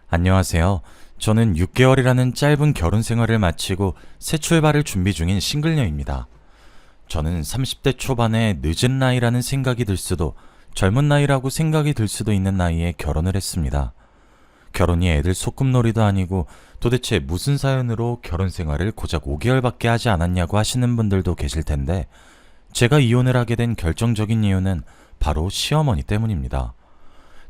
안녕하세요. 저는 6개월이라는 짧은 결혼 생활을 마치고 새 출발을 준비 중인 싱글녀입니다. 저는 30대 초반에 늦은 나이라는 생각이 들 수도 젊은 나이라고 생각이 들 수도 있는 나이에 결혼을 했습니다. 결혼이 애들 소꿉놀이도 아니고 도대체 무슨 사연으로 결혼 생활을 고작 5개월밖에 하지 않았냐고 하시는 분들도 계실 텐데 제가 이혼을 하게 된 결정적인 이유는 바로 시어머니 때문입니다.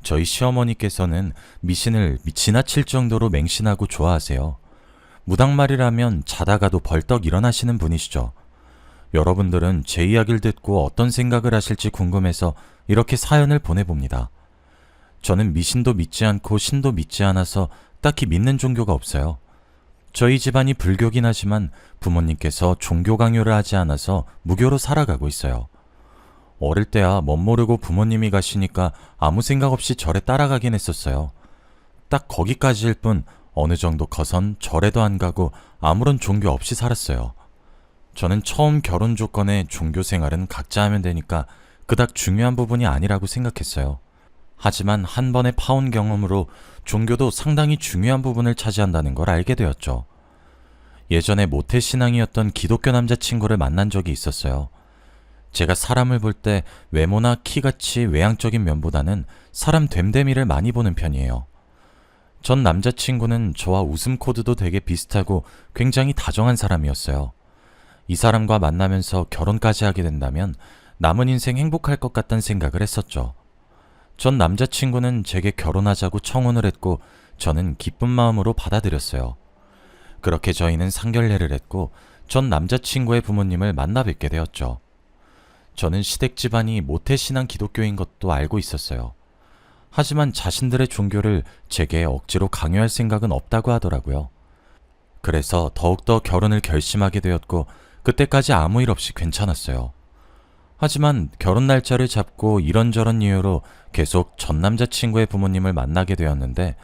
저희 시어머니께서는 미신을 지나칠 정도로 맹신하고 좋아하세요. 무당말이라면 자다가도 벌떡 일어나시는 분이시죠. 여러분들은 제 이야기를 듣고 어떤 생각을 하실지 궁금해서 이렇게 사연을 보내봅니다. 저는 미신도 믿지 않고 신도 믿지 않아서 딱히 믿는 종교가 없어요. 저희 집안이 불교긴 하지만 부모님께서 종교 강요를 하지 않아서 무교로 살아가고 있어요. 어릴 때야 멋모르고 부모님이 가시니까 아무 생각 없이 절에 따라가긴 했었어요. 딱 거기까지일 뿐 어느 정도 커선 절에도 안 가고 아무런 종교 없이 살았어요. 저는 처음 결혼 조건에 종교 생활은 각자 하면 되니까 그닥 중요한 부분이 아니라고 생각했어요. 하지만 한 번의 파혼 경험으로 종교도 상당히 중요한 부분을 차지한다는 걸 알게 되었죠. 예전에 모태신앙이었던 기독교 남자친구를 만난 적이 있었어요. 제가 사람을 볼 때 외모나 키같이 외향적인 면보다는 사람 됨됨이를 많이 보는 편이에요. 전 남자친구는 저와 웃음 코드도 되게 비슷하고 굉장히 다정한 사람이었어요. 이 사람과 만나면서 결혼까지 하게 된다면 남은 인생 행복할 것 같다는 생각을 했었죠. 전 남자친구는 제게 결혼하자고 청혼을 했고 저는 기쁜 마음으로 받아들였어요. 그렇게 저희는 상견례를 했고 전 남자친구의 부모님을 만나 뵙게 되었죠. 저는 시댁 집안이 모태신앙 기독교인 것도 알고 있었어요. 하지만 자신들의 종교를 제게 억지로 강요할 생각은 없다고 하더라고요. 그래서 더욱더 결혼을 결심하게 되었고 그때까지 아무 일 없이 괜찮았어요. 하지만 결혼 날짜를 잡고 이런저런 이유로 계속 전 남자친구의 부모님을 만나게 되었는데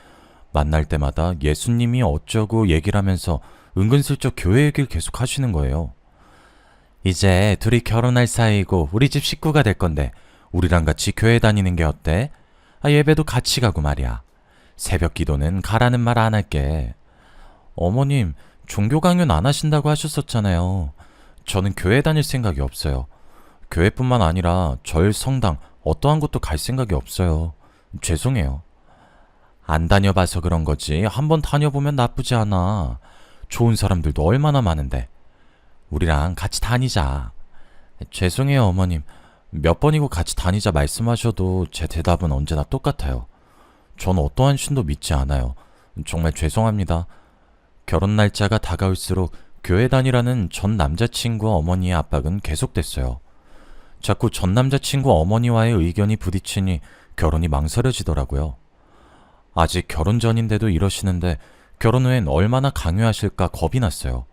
만날 때마다 예수님이 어쩌고 얘기를 하면서 은근슬쩍 교회 얘기를 계속 하시는 거예요. 이제 둘이 결혼할 사이고 우리 집 식구가 될 건데 우리랑 같이 교회 다니는 게 어때? 예배도 같이 가고 말이야. 새벽 기도는 가라는 말 안 할게. 어머님, 종교 강요는 안 하신다고 하셨었잖아요. 저는 교회 다닐 생각이 없어요. 교회뿐만 아니라 절, 성당, 어떠한 곳도 갈 생각이 없어요. 죄송해요. 안 다녀봐서 그런 거지. 한번 다녀보면 나쁘지 않아. 좋은 사람들도 얼마나 많은데. 우리랑 같이 다니자. 죄송해요, 어머님. 몇 번이고 같이 다니자 말씀하셔도 제 대답은 언제나 똑같아요. 전 어떠한 신도 믿지 않아요. 정말 죄송합니다. 결혼 날짜가 다가올수록 교회 다니라는 전 남자친구 어머니의 압박은 계속됐어요. 자꾸 전 남자친구 어머니와의 의견이 부딪히니 결혼이 망설여지더라고요. 아직 결혼 전인데도 이러시는데 결혼 후엔 얼마나 강요하실까 겁이 났어요.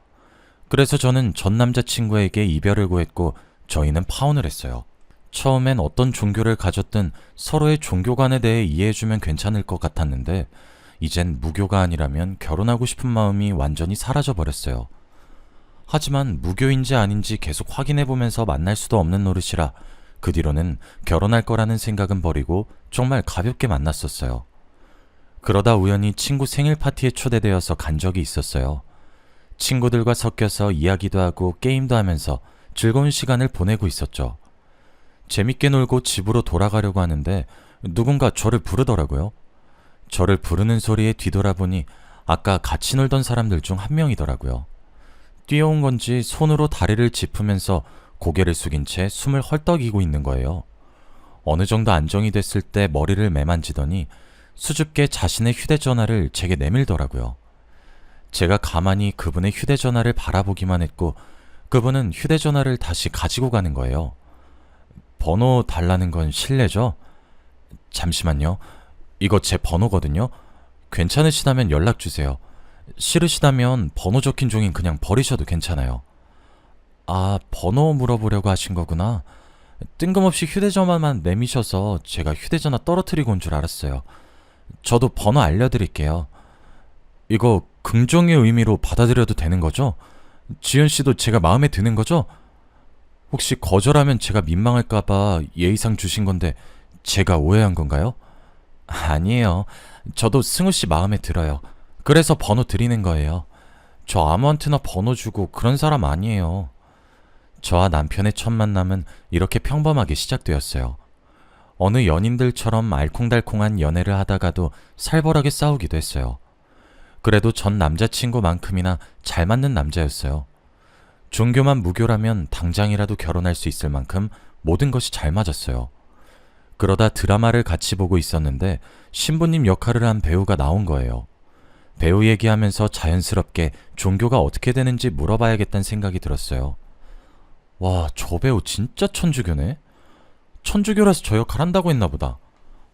그래서 저는 전 남자친구에게 이별을 구했고 저희는 파혼을 했어요. 처음엔 어떤 종교를 가졌든 서로의 종교관에 대해 이해해주면 괜찮을 것 같았는데 이젠 무교가 아니라면 결혼하고 싶은 마음이 완전히 사라져버렸어요. 하지만 무교인지 아닌지 계속 확인해보면서 만날 수도 없는 노릇이라 그 뒤로는 결혼할 거라는 생각은 버리고 정말 가볍게 만났었어요. 그러다 우연히 친구 생일 파티에 초대되어서 간 적이 있었어요. 친구들과 섞여서 이야기도 하고 게임도 하면서 즐거운 시간을 보내고 있었죠. 재밌게 놀고 집으로 돌아가려고 하는데 누군가 저를 부르더라고요. 저를 부르는 소리에 뒤돌아보니 아까 같이 놀던 사람들 중 한 명이더라고요. 뛰어온 건지 손으로 다리를 짚으면서 고개를 숙인 채 숨을 헐떡이고 있는 거예요. 어느 정도 안정이 됐을 때 머리를 매만지더니 수줍게 자신의 휴대전화를 제게 내밀더라고요. 제가 가만히 그분의 휴대전화를 바라보기만 했고 그분은 휴대전화를 다시 가지고 가는 거예요. 번호 달라는 건 실례죠? 잠시만요. 이거 제 번호거든요. 괜찮으시다면 연락주세요. 싫으시다면 번호 적힌 종인 그냥 버리셔도 괜찮아요. 아, 번호 물어보려고 하신 거구나. 뜬금없이 휴대전화만 내미셔서 제가 휴대전화 떨어뜨리고 온 줄 알았어요. 저도 번호 알려드릴게요. 이거 긍정의 의미로 받아들여도 되는 거죠? 지연 씨도 제가 마음에 드는 거죠? 혹시 거절하면 제가 민망할까봐 예의상 주신 건데 제가 오해한 건가요? 아니에요. 저도 승우 씨 마음에 들어요. 그래서 번호 드리는 거예요. 저 아무한테나 번호 주고 그런 사람 아니에요. 저와 남편의 첫 만남은 이렇게 평범하게 시작되었어요. 어느 연인들처럼 알콩달콩한 연애를 하다가도 살벌하게 싸우기도 했어요. 그래도 전 남자친구만큼이나 잘 맞는 남자였어요. 종교만 무교라면 당장이라도 결혼할 수 있을 만큼 모든 것이 잘 맞았어요. 그러다 드라마를 같이 보고 있었는데 신부님 역할을 한 배우가 나온 거예요. 배우 얘기하면서 자연스럽게 종교가 어떻게 되는지 물어봐야겠다는 생각이 들었어요. 와, 저 배우 진짜 천주교네? 천주교라서 저 역할 한다고 했나 보다.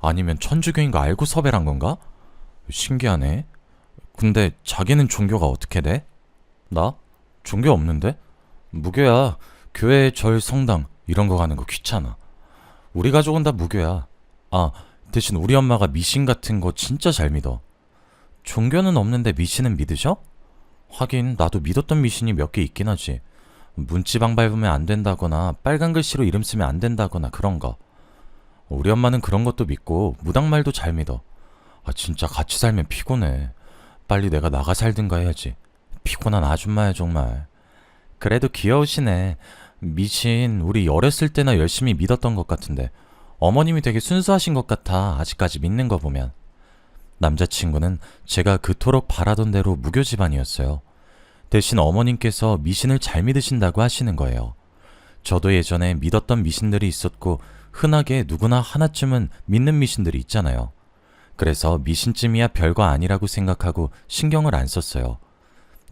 아니면 천주교인 거 알고 섭외한 건가? 신기하네. 근데 자기는 종교가 어떻게 돼? 나? 종교 없는데? 무교야. 교회, 절, 성당 이런 거 가는 거 귀찮아. 우리 가족은 다 무교야. 아, 대신 우리 엄마가 미신 같은 거 진짜 잘 믿어. 종교는 없는데 미신은 믿으셔? 하긴 나도 믿었던 미신이 몇 개 있긴 하지. 문지방 밟으면 안 된다거나 빨간 글씨로 이름 쓰면 안 된다거나 그런 거. 우리 엄마는 그런 것도 믿고 무당말도 잘 믿어. 아, 진짜 같이 살면 피곤해. 빨리 내가 나가 살든가 해야지. 피곤한 아줌마야 정말. 그래도 귀여우시네. 미신 우리 어렸을 때나 열심히 믿었던 것 같은데 어머님이 되게 순수하신 것 같아. 아직까지 믿는 거 보면. 남자친구는 제가 그토록 바라던 대로 무교 집안이었어요. 대신 어머님께서 미신을 잘 믿으신다고 하시는 거예요. 저도 예전에 믿었던 미신들이 있었고 흔하게 누구나 하나쯤은 믿는 미신들이 있잖아요. 그래서 미신쯤이야 별거 아니라고 생각하고 신경을 안 썼어요.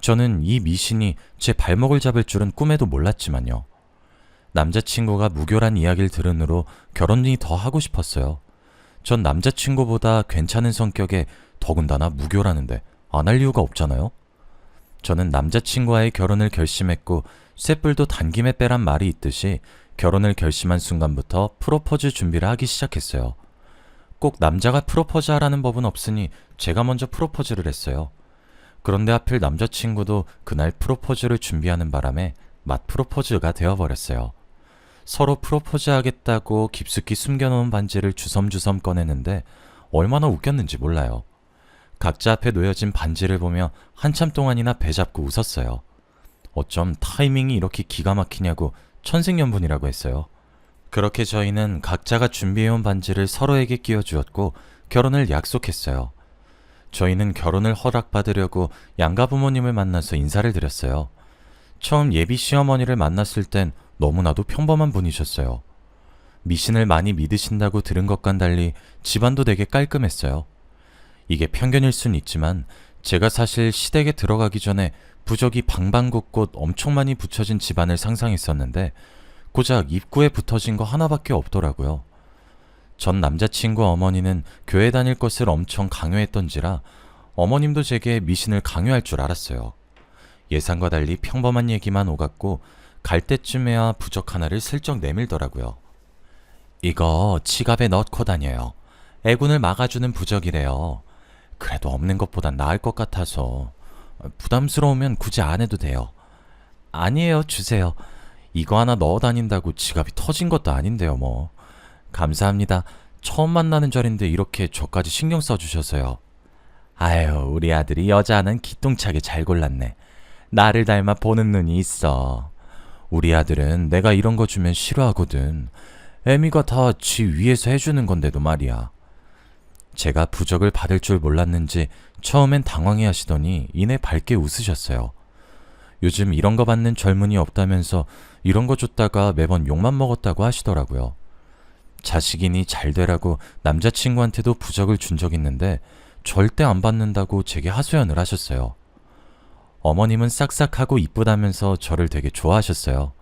저는 이 미신이 제 발목을 잡을 줄은 꿈에도 몰랐지만요. 남자친구가 무교란 이야기를 들은 후로 결혼이 더 하고 싶었어요. 전 남자친구보다 괜찮은 성격에 더군다나 무교라는데 안 할 이유가 없잖아요. 저는 남자친구와의 결혼을 결심했고 쇳불도 단김에 빼란 말이 있듯이 결혼을 결심한 순간부터 프로포즈 준비를 하기 시작했어요. 꼭 남자가 프로포즈 하라는 법은 없으니 제가 먼저 프로포즈를 했어요. 그런데 하필 남자친구도 그날 프로포즈를 준비하는 바람에 맛 프로포즈가 되어버렸어요. 서로 프로포즈 하겠다고 깊숙이 숨겨놓은 반지를 주섬주섬 꺼내는데 얼마나 웃겼는지 몰라요. 각자 앞에 놓여진 반지를 보며 한참 동안이나 배 잡고 웃었어요. 어쩜 타이밍이 이렇게 기가 막히냐고 천생연분이라고 했어요. 그렇게 저희는 각자가 준비해온 반지를 서로에게 끼워주었고 결혼을 약속했어요. 저희는 결혼을 허락받으려고 양가 부모님을 만나서 인사를 드렸어요. 처음 예비 시어머니를 만났을 땐 너무나도 평범한 분이셨어요. 미신을 많이 믿으신다고 들은 것과는 달리 집안도 되게 깔끔했어요. 이게 편견일 순 있지만 제가 사실 시댁에 들어가기 전에 부적이 방방곳곳 엄청 많이 붙여진 집안을 상상했었는데 고작 입구에 붙어진 거 하나밖에 없더라고요. 전 남자친구 어머니는 교회 다닐 것을 엄청 강요했던지라 어머님도 제게 미신을 강요할 줄 알았어요. 예상과 달리 평범한 얘기만 오갔고 갈 때쯤에야 부적 하나를 슬쩍 내밀더라고요. 이거 지갑에 넣고 다녀요. 애군을 막아주는 부적이래요. 그래도 없는 것보단 나을 것 같아서. 부담스러우면 굳이 안 해도 돼요. 아니에요, 주세요. 이거 하나 넣어 다닌다고 지갑이 터진 것도 아닌데요, 뭐. 감사합니다. 처음 만나는 자리인데 이렇게 저까지 신경 써주셔서요. 아유, 우리 아들이 여자는 기똥차게 잘 골랐네. 나를 닮아 보는 눈이 있어. 우리 아들은 내가 이런 거 주면 싫어하거든. 애미가 다 지 위에서 해주는 건데도 말이야. 제가 부적을 받을 줄 몰랐는지 처음엔 당황해 하시더니 이내 밝게 웃으셨어요. 요즘 이런 거 받는 젊은이 없다면서 이런 거 줬다가 매번 욕만 먹었다고 하시더라고요. 자식이니 잘 되라고 남자친구한테도 부적을 준 적 있는데 절대 안 받는다고 제게 하소연을 하셨어요. 어머님은 싹싹하고 이쁘다면서 저를 되게 좋아하셨어요.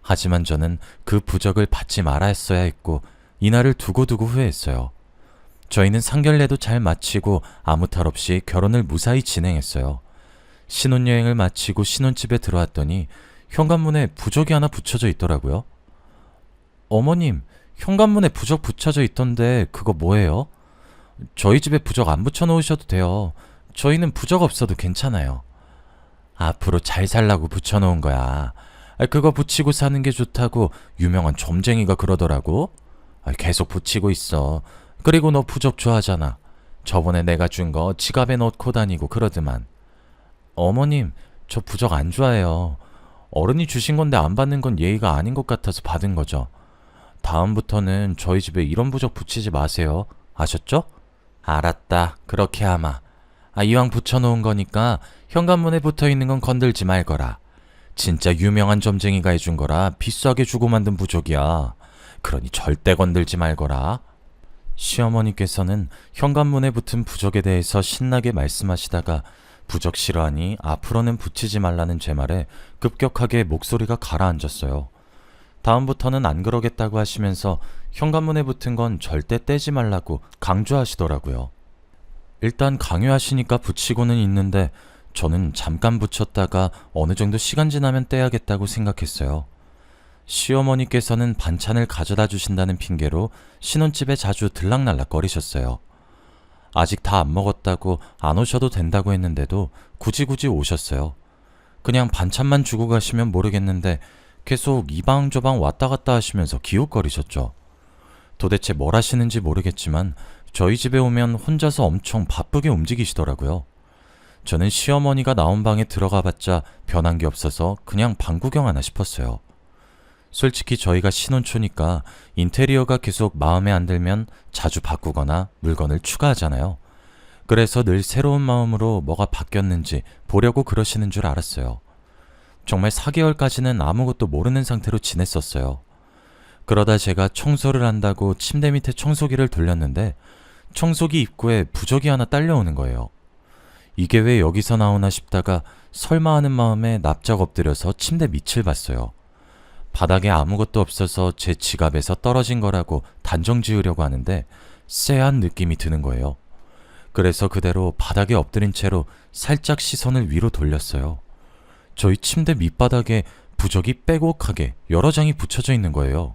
하지만 저는 그 부적을 받지 말아 했어야 했고 이날을 두고두고 후회했어요. 저희는 상견례도 잘 마치고 아무 탈 없이 결혼을 무사히 진행했어요. 신혼여행을 마치고 신혼집에 들어왔더니 현관문에 부적이 하나 붙여져 있더라고요. 어머님, 현관문에 부적 붙여져 있던데 그거 뭐예요? 저희 집에 부적 안 붙여놓으셔도 돼요. 저희는 부적 없어도 괜찮아요. 앞으로 잘 살라고 붙여놓은 거야. 그거 붙이고 사는 게 좋다고 유명한 점쟁이가 그러더라고. 계속 붙이고 있어. 그리고 너 부적 좋아하잖아. 저번에 내가 준 거 지갑에 넣고 다니고 그러더만. 어머님, 저 부적 안 좋아해요. 어른이 주신 건데 안 받는 건 예의가 아닌 것 같아서 받은 거죠. 다음부터는 저희 집에 이런 부적 붙이지 마세요. 아셨죠? 알았다. 그렇게 하마. 이왕 붙여놓은 거니까 현관문에 붙어있는 건 건들지 말거라. 진짜 유명한 점쟁이가 해준 거라 비싸게 주고 만든 부적이야. 그러니 절대 건들지 말거라. 시어머니께서는 현관문에 붙은 부적에 대해서 신나게 말씀하시다가 부적 싫어하니 앞으로는 붙이지 말라는 제 말에 급격하게 목소리가 가라앉았어요. 다음부터는 안 그러겠다고 하시면서 현관문에 붙은 건 절대 떼지 말라고 강조하시더라고요. 일단 강요하시니까 붙이고는 있는데 저는 잠깐 붙였다가 어느 정도 시간 지나면 떼야겠다고 생각했어요. 시어머니께서는 반찬을 가져다 주신다는 핑계로 신혼집에 자주 들락날락거리셨어요. 아직 다 안 먹었다고 안 오셔도 된다고 했는데도 굳이 오셨어요. 그냥 반찬만 주고 가시면 모르겠는데 계속 이 방 저 방 왔다 갔다 하시면서 기웃거리셨죠. 도대체 뭘 하시는지 모르겠지만 저희 집에 오면 혼자서 엄청 바쁘게 움직이시더라고요. 저는 시어머니가 나온 방에 들어가 봤자 변한 게 없어서 그냥 방 구경 하나 싶었어요. 솔직히 저희가 신혼초니까 인테리어가 계속 마음에 안 들면 자주 바꾸거나 물건을 추가하잖아요. 그래서 늘 새로운 마음으로 뭐가 바뀌었는지 보려고 그러시는 줄 알았어요. 정말 4개월까지는 아무것도 모르는 상태로 지냈었어요. 그러다 제가 청소를 한다고 침대 밑에 청소기를 돌렸는데 청소기 입구에 부적이 하나 딸려오는 거예요. 이게 왜 여기서 나오나 싶다가 설마 하는 마음에 납작 엎드려서 침대 밑을 봤어요. 바닥에 아무것도 없어서 제 지갑에서 떨어진 거라고 단정 지으려고 하는데 쎄한 느낌이 드는 거예요. 그래서 그대로 바닥에 엎드린 채로 살짝 시선을 위로 돌렸어요. 저희 침대 밑바닥에 부적이 빼곡하게 여러 장이 붙여져 있는 거예요.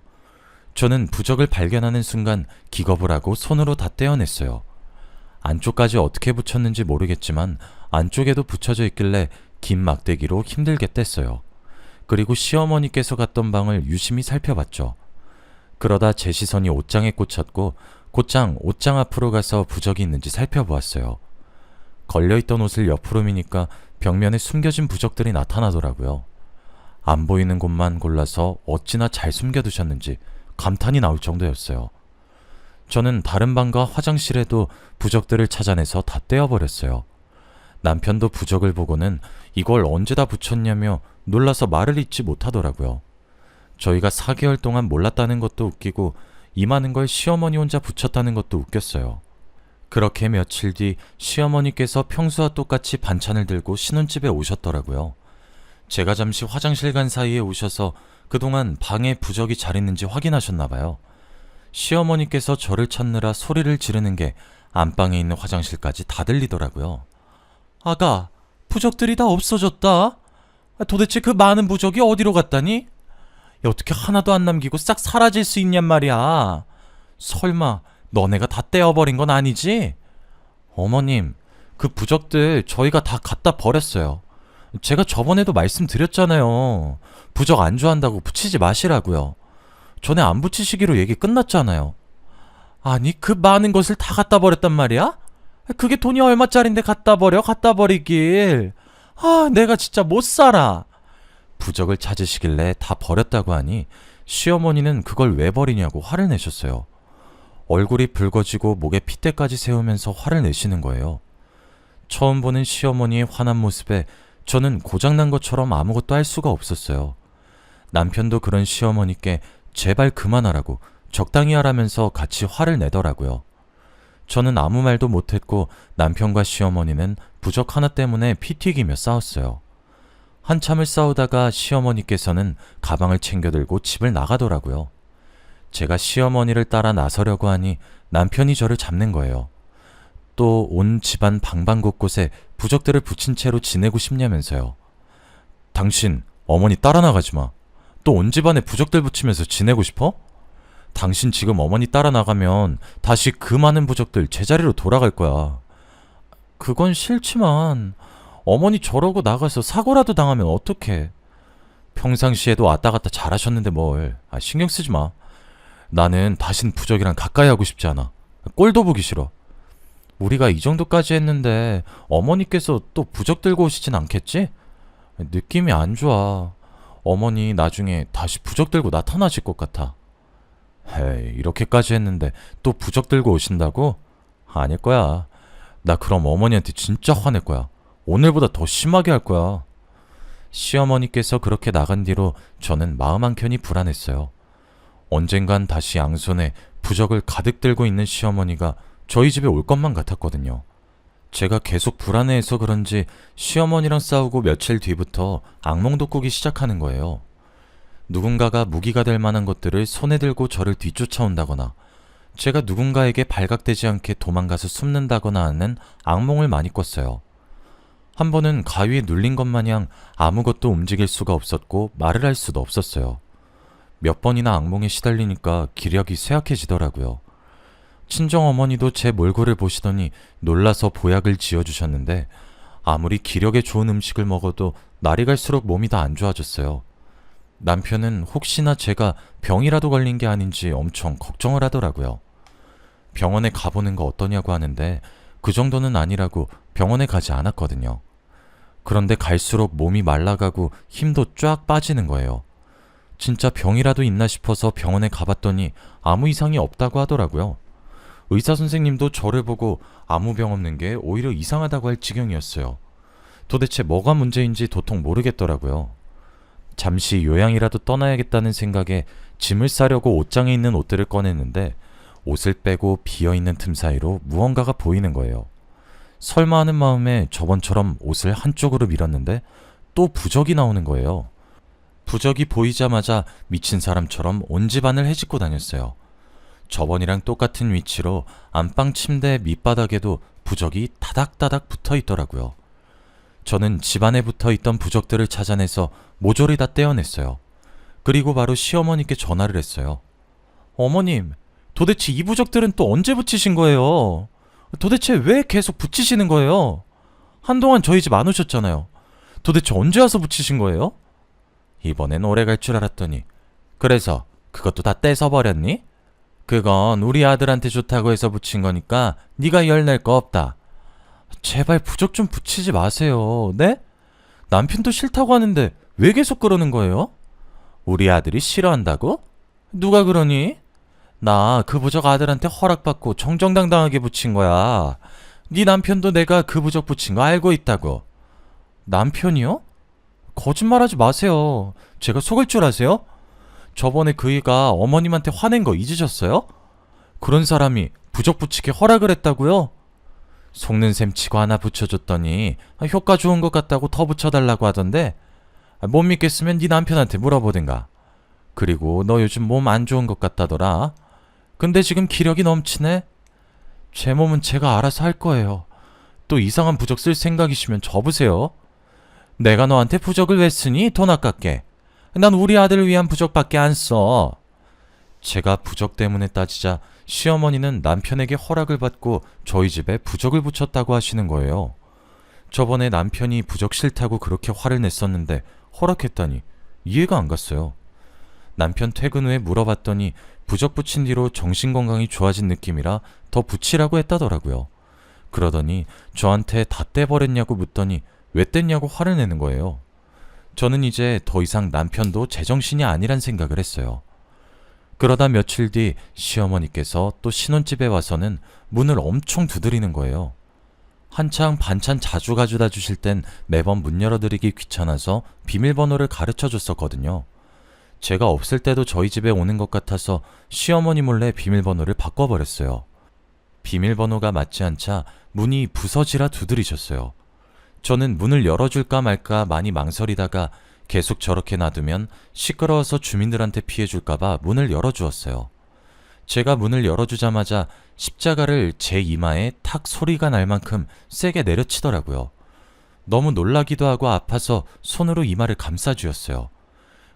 저는 부적을 발견하는 순간 기겁을 하고 손으로 다 떼어냈어요. 안쪽까지 어떻게 붙였는지 모르겠지만 안쪽에도 붙여져 있길래 긴 막대기로 힘들게 뗐어요. 그리고 시어머니께서 갔던 방을 유심히 살펴봤죠. 그러다 제 시선이 옷장에 꽂혔고 곧장 옷장 앞으로 가서 부적이 있는지 살펴보았어요. 걸려있던 옷을 옆으로 미니까 벽면에 숨겨진 부적들이 나타나더라고요. 안 보이는 곳만 골라서 어찌나 잘 숨겨두셨는지 감탄이 나올 정도였어요. 저는 다른 방과 화장실에도 부적들을 찾아내서 다 떼어버렸어요. 남편도 부적을 보고는 이걸 언제 다 붙였냐며 놀라서 말을 잇지 못하더라고요. 저희가 4개월 동안 몰랐다는 것도 웃기고 이 많은 걸 시어머니 혼자 붙였다는 것도 웃겼어요. 그렇게 며칠 뒤 시어머니께서 평소와 똑같이 반찬을 들고 신혼집에 오셨더라고요. 제가 잠시 화장실 간 사이에 오셔서 그동안 방에 부적이 잘 있는지 확인하셨나봐요. 시어머니께서 저를 찾느라 소리를 지르는 게 안방에 있는 화장실까지 다 들리더라고요. 아가, 부적들이 다 없어졌다. 도대체 그 많은 부적이 어디로 갔다니? 어떻게 하나도 안 남기고 싹 사라질 수 있냔 말이야. 설마 너네가 다 떼어버린 건 아니지? 어머님, 그 부적들 저희가 다 갖다 버렸어요. 제가 저번에도 말씀드렸잖아요. 부적 안 좋아한다고 붙이지 마시라고요. 전에 안 붙이시기로 얘기 끝났잖아요. 아니, 그 많은 것을 다 갖다 버렸단 말이야? 그게 돈이 얼마짜린데 갖다 버리길. 내가 진짜 못 살아. 부적을 찾으시길래 다 버렸다고 하니 시어머니는 그걸 왜 버리냐고 화를 내셨어요. 얼굴이 붉어지고 목에 핏대까지 세우면서 화를 내시는 거예요. 처음 보는 시어머니의 화난 모습에 저는 고장난 것처럼 아무것도 할 수가 없었어요. 남편도 그런 시어머니께 제발 그만하라고 적당히 하라면서 같이 화를 내더라고요. 저는 아무 말도 못했고 남편과 시어머니는 부적 하나 때문에 피 튀기며 싸웠어요. 한참을 싸우다가 시어머니께서는 가방을 챙겨 들고 집을 나가더라고요. 제가 시어머니를 따라 나서려고 하니 남편이 저를 잡는 거예요. 또 온 집안 방방곳곳에 부적들을 붙인 채로 지내고 싶냐면서요. 당신 어머니 따라 나가지 마. 또 온 집안에 부적들 붙이면서 지내고 싶어? 당신 지금 어머니 따라 나가면 다시 그 많은 부적들 제자리로 돌아갈 거야. 그건 싫지만 어머니 저러고 나가서 사고라도 당하면 어떡해. 평상시에도 왔다 갔다 잘하셨는데 뭘. 신경 쓰지 마. 나는 다신 부적이랑 가까이 하고 싶지 않아. 꼴도 보기 싫어. 우리가 이 정도까지 했는데 어머니께서 또 부적 들고 오시진 않겠지? 느낌이 안 좋아. 어머니 나중에 다시 부적 들고 나타나실 것 같아. 헤이, 이렇게까지 했는데 또 부적 들고 오신다고? 아닐 거야. 나 그럼 어머니한테 진짜 화낼 거야. 오늘보다 더 심하게 할 거야. 시어머니께서 그렇게 나간 뒤로 저는 마음 한켠이 불안했어요. 언젠간 다시 양손에 부적을 가득 들고 있는 시어머니가 저희 집에 올 것만 같았거든요. 제가 계속 불안해해서 그런지 시어머니랑 싸우고 며칠 뒤부터 악몽도 꾸기 시작하는 거예요. 누군가가 무기가 될 만한 것들을 손에 들고 저를 뒤쫓아온다거나 제가 누군가에게 발각되지 않게 도망가서 숨는다거나 하는 악몽을 많이 꿨어요. 한 번은 가위에 눌린 것 마냥 아무것도 움직일 수가 없었고 말을 할 수도 없었어요. 몇 번이나 악몽에 시달리니까 기력이 쇠약해지더라고요. 친정어머니도 제 몰골을 보시더니 놀라서 보약을 지어주셨는데 아무리 기력에 좋은 음식을 먹어도 날이 갈수록 몸이 더 안 좋아졌어요. 남편은 혹시나 제가 병이라도 걸린 게 아닌지 엄청 걱정을 하더라고요. 병원에 가보는 거 어떠냐고 하는데 그 정도는 아니라고 병원에 가지 않았거든요. 그런데 갈수록 몸이 말라가고 힘도 쫙 빠지는 거예요. 진짜 병이라도 있나 싶어서 병원에 가봤더니 아무 이상이 없다고 하더라고요. 의사 선생님도 저를 보고 아무 병 없는 게 오히려 이상하다고 할 지경이었어요. 도대체 뭐가 문제인지 도통 모르겠더라고요. 잠시 요양이라도 떠나야겠다는 생각에 짐을 싸려고 옷장에 있는 옷들을 꺼냈는데 옷을 빼고 비어있는 틈 사이로 무언가가 보이는 거예요. 설마 하는 마음에 저번처럼 옷을 한쪽으로 밀었는데 또 부적이 나오는 거예요. 부적이 보이자마자 미친 사람처럼 온 집안을 헤집고 다녔어요. 저번이랑 똑같은 위치로 안방 침대 밑바닥에도 부적이 다닥다닥 붙어 있더라고요. 저는 집안에 붙어 있던 부적들을 찾아내서 모조리 다 떼어냈어요. 그리고 바로 시어머니께 전화를 했어요. 어머님, 도대체 이 부적들은 또 언제 붙이신 거예요? 도대체 왜 계속 붙이시는 거예요? 한동안 저희 집 안 오셨잖아요. 도대체 언제 와서 붙이신 거예요? 이번엔 오래 갈 줄 알았더니 그래서 그것도 다 떼서버렸니? 그건 우리 아들한테 좋다고 해서 붙인 거니까 네가 열낼 거 없다. 제발 부적 좀 붙이지 마세요. 네? 남편도 싫다고 하는데 왜 계속 그러는 거예요? 우리 아들이 싫어한다고? 누가 그러니? 나 그 부적 아들한테 허락받고 정정당당하게 붙인 거야. 네 남편도 내가 그 부적 붙인 거 알고 있다고. 남편이요? 거짓말하지 마세요. 제가 속을 줄 아세요? 저번에 그이가 어머님한테 화낸 거 잊으셨어요? 그런 사람이 부적 붙이게 허락을 했다고요? 속는 셈 치고 하나 붙여줬더니 효과 좋은 것 같다고 더 붙여달라고 하던데 못 믿겠으면 네 남편한테 물어보든가. 그리고 너 요즘 몸 안 좋은 것 같다더라. 근데 지금 기력이 넘치네. 제 몸은 제가 알아서 할 거예요. 또 이상한 부적 쓸 생각이시면 접으세요. 내가 너한테 부적을 왜 쓰니? 돈 아깝게. 난 우리 아들을 위한 부적밖에 안 써. 제가 부적 때문에 따지자 시어머니는 남편에게 허락을 받고 저희 집에 부적을 붙였다고 하시는 거예요. 저번에 남편이 부적 싫다고 그렇게 화를 냈었는데 허락했다니 이해가 안 갔어요. 남편 퇴근 후에 물어봤더니 부적 붙인 뒤로 정신건강이 좋아진 느낌이라 더 붙이라고 했다더라고요. 그러더니 저한테 다 떼버렸냐고 묻더니 왜 뗐냐고 화를 내는 거예요. 저는 이제 더 이상 남편도 제정신이 아니란 생각을 했어요. 그러다 며칠 뒤 시어머니께서 또 신혼집에 와서는 문을 엄청 두드리는 거예요. 한창 반찬 자주 가져다 주실 땐 매번 문 열어드리기 귀찮아서 비밀번호를 가르쳐 줬었거든요. 제가 없을 때도 저희 집에 오는 것 같아서 시어머니 몰래 비밀번호를 바꿔버렸어요. 비밀번호가 맞지 않자 문이 부서지라 두드리셨어요. 저는 문을 열어줄까 말까 많이 망설이다가 계속 저렇게 놔두면 시끄러워서 주민들한테 피해줄까봐 문을 열어주었어요. 제가 문을 열어주자마자 십자가를 제 이마에 탁 소리가 날 만큼 세게 내려치더라고요. 너무 놀라기도 하고 아파서 손으로 이마를 감싸주었어요.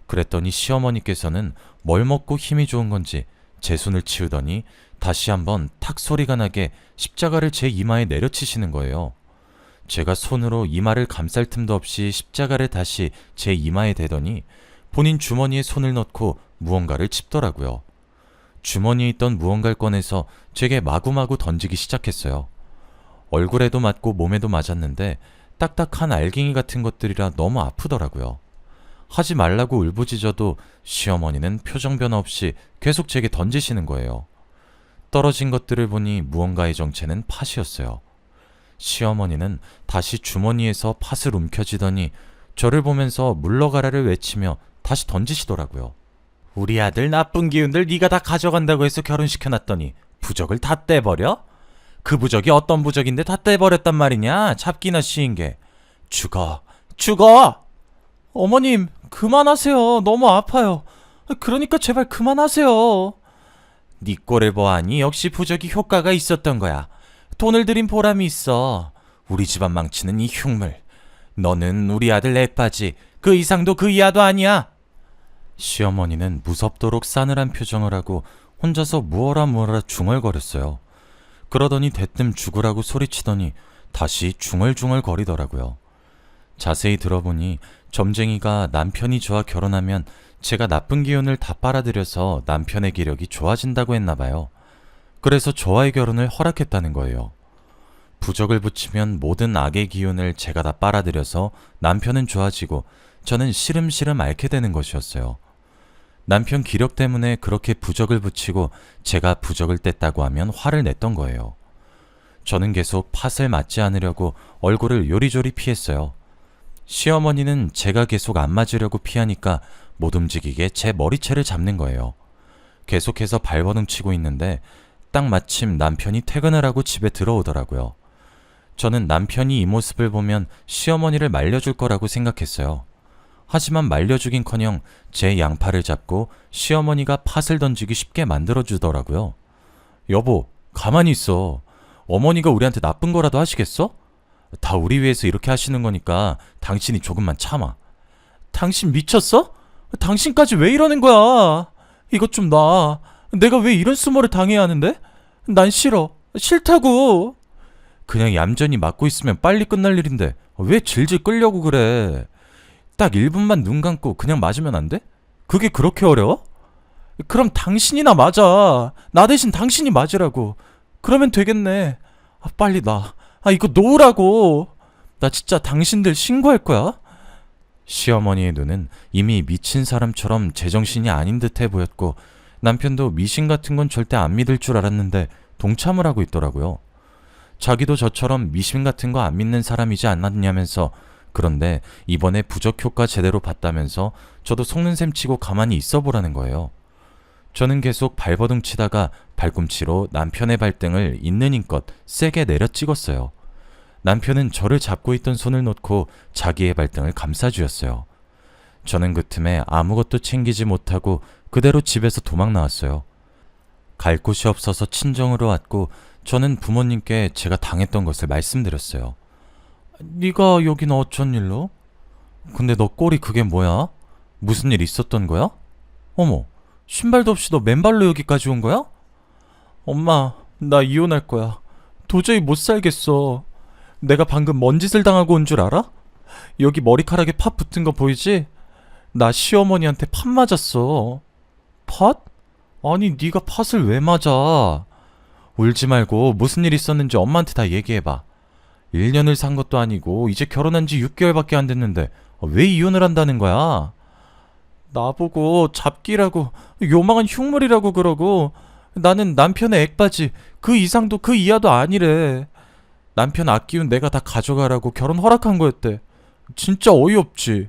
그랬더니 시어머니께서는 뭘 먹고 힘이 좋은 건지 제 손을 치우더니 다시 한번 탁 소리가 나게 십자가를 제 이마에 내려치시는 거예요. 제가 손으로 이마를 감쌀 틈도 없이 십자가를 다시 제 이마에 대더니 본인 주머니에 손을 넣고 무언가를 칩더라고요. 주머니에 있던 무언가를 꺼내서 제게 마구마구 던지기 시작했어요. 얼굴에도 맞고 몸에도 맞았는데 딱딱한 알갱이 같은 것들이라 너무 아프더라고요. 하지 말라고 울부짖어도 시어머니는 표정 변화 없이 계속 제게 던지시는 거예요. 떨어진 것들을 보니 무언가의 정체는 팥이었어요. 시어머니는 다시 주머니에서 팥을 움켜쥐더니 저를 보면서 물러가라를 외치며 다시 던지시더라고요. 우리 아들 나쁜 기운들 네가 다 가져간다고 해서 결혼시켜놨더니 부적을 다 떼버려? 그 부적이 어떤 부적인데 다 떼버렸단 말이냐? 잡기나 쉬인 게. 죽어! 죽어! 어머님, 그만하세요. 너무 아파요. 그러니까 제발 그만하세요. 네 꼴을 보아하니 역시 부적이 효과가 있었던 거야. 돈을 들인 보람이 있어. 우리 집안 망치는 이 흉물. 너는 우리 아들 애빠지. 그 이상도 그 이하도 아니야. 시어머니는 무섭도록 싸늘한 표정을 하고 혼자서 무어라 중얼거렸어요. 그러더니 대뜸 죽으라고 소리치더니 다시 중얼중얼 거리더라고요. 자세히 들어보니 점쟁이가 남편이 저와 결혼하면 제가 나쁜 기운을 다 빨아들여서 남편의 기력이 좋아진다고 했나 봐요. 그래서 저와의 결혼을 허락했다는 거예요. 부적을 붙이면 모든 악의 기운을 제가 다 빨아들여서 남편은 좋아지고 저는 시름시름 앓게 되는 것이었어요. 남편 기력 때문에 그렇게 부적을 붙이고 제가 부적을 뗐다고 하면 화를 냈던 거예요. 저는 계속 팥을 맞지 않으려고 얼굴을 요리조리 피했어요. 시어머니는 제가 계속 안 맞으려고 피하니까 못 움직이게 제 머리채를 잡는 거예요. 계속해서 발버둥 치고 있는데 딱 마침 남편이 퇴근을 하고 집에 들어오더라고요. 저는 남편이 이 모습을 보면 시어머니를 말려줄 거라고 생각했어요. 하지만 말려주긴커녕 제 양팔을 잡고 시어머니가 팥을 던지기 쉽게 만들어주더라고요. 여보, 가만히 있어. 어머니가 우리한테 나쁜 거라도 하시겠어? 다 우리 위해서 이렇게 하시는 거니까 당신이 조금만 참아. 당신 미쳤어? 당신까지 왜 이러는 거야? 이것 좀 놔. 내가 왜 이런 수모를 당해야 하는데? 난 싫어. 싫다고. 그냥 얌전히 맞고 있으면 빨리 끝날 일인데 왜 질질 끌려고 그래? 딱 1분만 눈 감고 그냥 맞으면 안 돼? 그게 그렇게 어려워? 그럼 당신이나 맞아. 나 대신 당신이 맞으라고. 그러면 되겠네. 빨리 놔. 이거 놓으라고. 나 진짜 당신들 신고할 거야. 시어머니의 눈은 이미 미친 사람처럼 제정신이 아닌 듯해 보였고 남편도 미신 같은 건 절대 안 믿을 줄 알았는데 동참을 하고 있더라고요. 자기도 저처럼 미신 같은 거 안 믿는 사람이지 않았냐면서 그런데 이번에 부적 효과 제대로 봤다면서 저도 속는 셈 치고 가만히 있어 보라는 거예요. 저는 계속 발버둥 치다가 발꿈치로 남편의 발등을 있는 힘껏 세게 내려 찍었어요. 남편은 저를 잡고 있던 손을 놓고 자기의 발등을 감싸주었어요. 저는 그 틈에 아무것도 챙기지 못하고 그대로 집에서 도망 나왔어요. 갈 곳이 없어서 친정으로 왔고 저는 부모님께 제가 당했던 것을 말씀드렸어요. 네가 여긴 어쩐 일로? 근데 너 꼴이 그게 뭐야? 무슨 일 있었던 거야? 어머, 신발도 없이 너 맨발로 여기까지 온 거야? 엄마, 나 이혼할 거야. 도저히 못 살겠어. 내가 방금 뭔 짓을 당하고 온 줄 알아? 여기 머리카락에 팥 붙은 거 보이지? 나 시어머니한테 팥 맞았어. 팥? 아니 네가 팥을 왜 맞아? 울지 말고 무슨 일 있었는지 엄마한테 다 얘기해봐. 1년을 산 것도 아니고 이제 결혼한 지 6개월밖에 안 됐는데 왜 이혼을 한다는 거야? 나보고 잡기라고 요망한 흉물이라고 그러고 나는 남편의 액바지 그 이상도 그 이하도 아니래. 남편 아끼운 내가 다 가져가라고 결혼 허락한 거였대. 진짜 어이없지.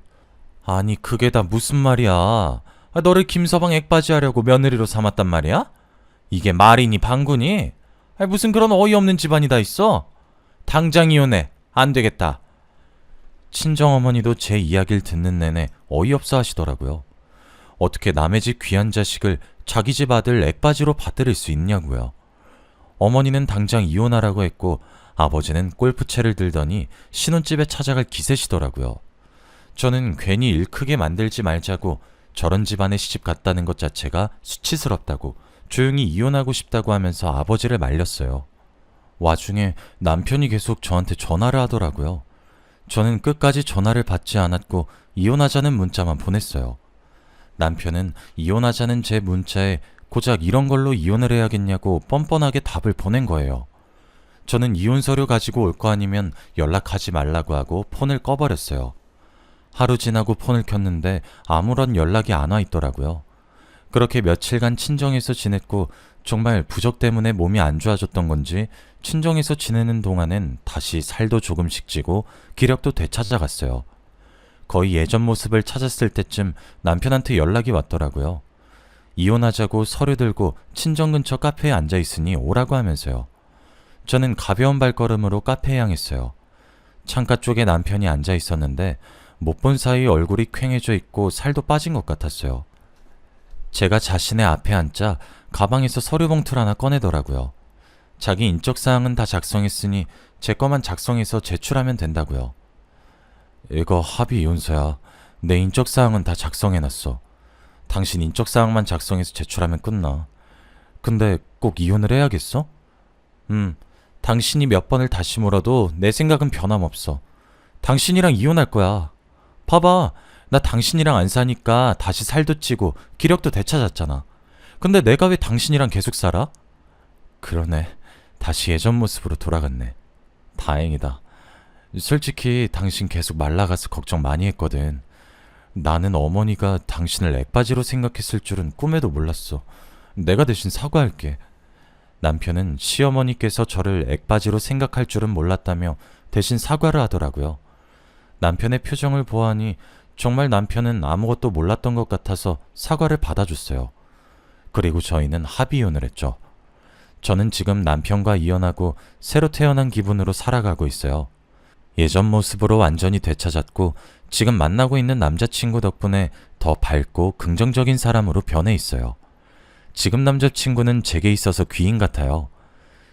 아니 그게 다 무슨 말이야. 너를 김서방 액바지 하려고 며느리로 삼았단 말이야? 이게 말이니 방구니? 무슨 그런 어이없는 집안이 다 있어? 당장 이혼해. 안 되겠다. 친정어머니도 제 이야기를 듣는 내내 어이없어 하시더라고요. 어떻게 남의 집 귀한 자식을 자기 집 아들 액바지로 받들일 수 있냐고요. 어머니는 당장 이혼하라고 했고 아버지는 골프채를 들더니 신혼집에 찾아갈 기세시더라고요. 저는 괜히 일 크게 만들지 말자고 저런 집안에 시집 갔다는 것 자체가 수치스럽다고 조용히 이혼하고 싶다고 하면서 아버지를 말렸어요. 와중에 남편이 계속 저한테 전화를 하더라고요. 저는 끝까지 전화를 받지 않았고 이혼하자는 문자만 보냈어요. 남편은 이혼하자는 제 문자에 고작 이런 걸로 이혼을 해야겠냐고 뻔뻔하게 답을 보낸 거예요. 저는 이혼 서류 가지고 올 거 아니면 연락하지 말라고 하고 폰을 꺼버렸어요. 하루 지나고 폰을 켰는데 아무런 연락이 안 와 있더라고요. 그렇게 며칠간 친정에서 지냈고 정말 부적 때문에 몸이 안 좋아졌던 건지 친정에서 지내는 동안엔 다시 살도 조금씩 찌고 기력도 되찾아갔어요. 거의 예전 모습을 찾았을 때쯤 남편한테 연락이 왔더라고요. 이혼하자고 서류 들고 친정 근처 카페에 앉아 있으니 오라고 하면서요. 저는 가벼운 발걸음으로 카페에 향했어요. 창가 쪽에 남편이 앉아 있었는데 못 본 사이 얼굴이 퀭해져 있고 살도 빠진 것 같았어요. 제가 자신의 앞에 앉자 가방에서 서류 봉투를 하나 꺼내더라고요. 자기 인적사항은 다 작성했으니 제 거만 작성해서 제출하면 된다고요. 이거 합의 이혼서야. 내 인적사항은 다 작성해놨어. 당신 인적사항만 작성해서 제출하면 끝나. 근데 꼭 이혼을 해야겠어? 당신이 몇 번을 다시 물어도 내 생각은 변함없어. 당신이랑 이혼할 거야. 봐봐, 나 당신이랑 안 사니까 다시 살도 찌고 기력도 되찾았잖아. 근데 내가 왜 당신이랑 계속 살아? 그러네. 다시 예전 모습으로 돌아갔네. 다행이다. 솔직히 당신 계속 말라가서 걱정 많이 했거든. 나는 어머니가 당신을 액바지로 생각했을 줄은 꿈에도 몰랐어. 내가 대신 사과할게. 남편은 시어머니께서 저를 액바지로 생각할 줄은 몰랐다며 대신 사과를 하더라고요. 남편의 표정을 보아하니 정말 남편은 아무것도 몰랐던 것 같아서 사과를 받아줬어요. 그리고 저희는 합의 이혼을 했죠. 저는 지금 남편과 이혼하고 새로 태어난 기분으로 살아가고 있어요. 예전 모습으로 완전히 되찾았고 지금 만나고 있는 남자친구 덕분에 더 밝고 긍정적인 사람으로 변해 있어요. 지금 남자친구는 제게 있어서 귀인 같아요.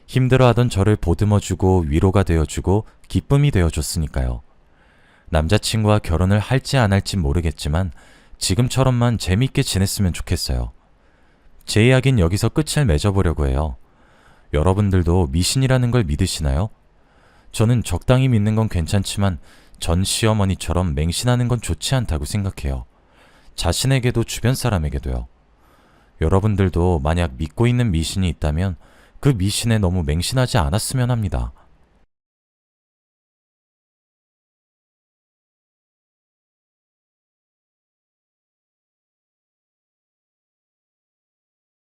힘들어하던 저를 보듬어주고 위로가 되어주고 기쁨이 되어줬으니까요. 남자친구와 결혼을 할지 안 할지 모르겠지만 지금처럼만 재밌게 지냈으면 좋겠어요. 제 이야기는 여기서 끝을 맺어보려고 해요. 여러분들도 미신이라는 걸 믿으시나요? 저는 적당히 믿는 건 괜찮지만 전 시어머니처럼 맹신하는 건 좋지 않다고 생각해요. 자신에게도 주변 사람에게도요. 여러분들도 만약 믿고 있는 미신이 있다면 그 미신에 너무 맹신하지 않았으면 합니다.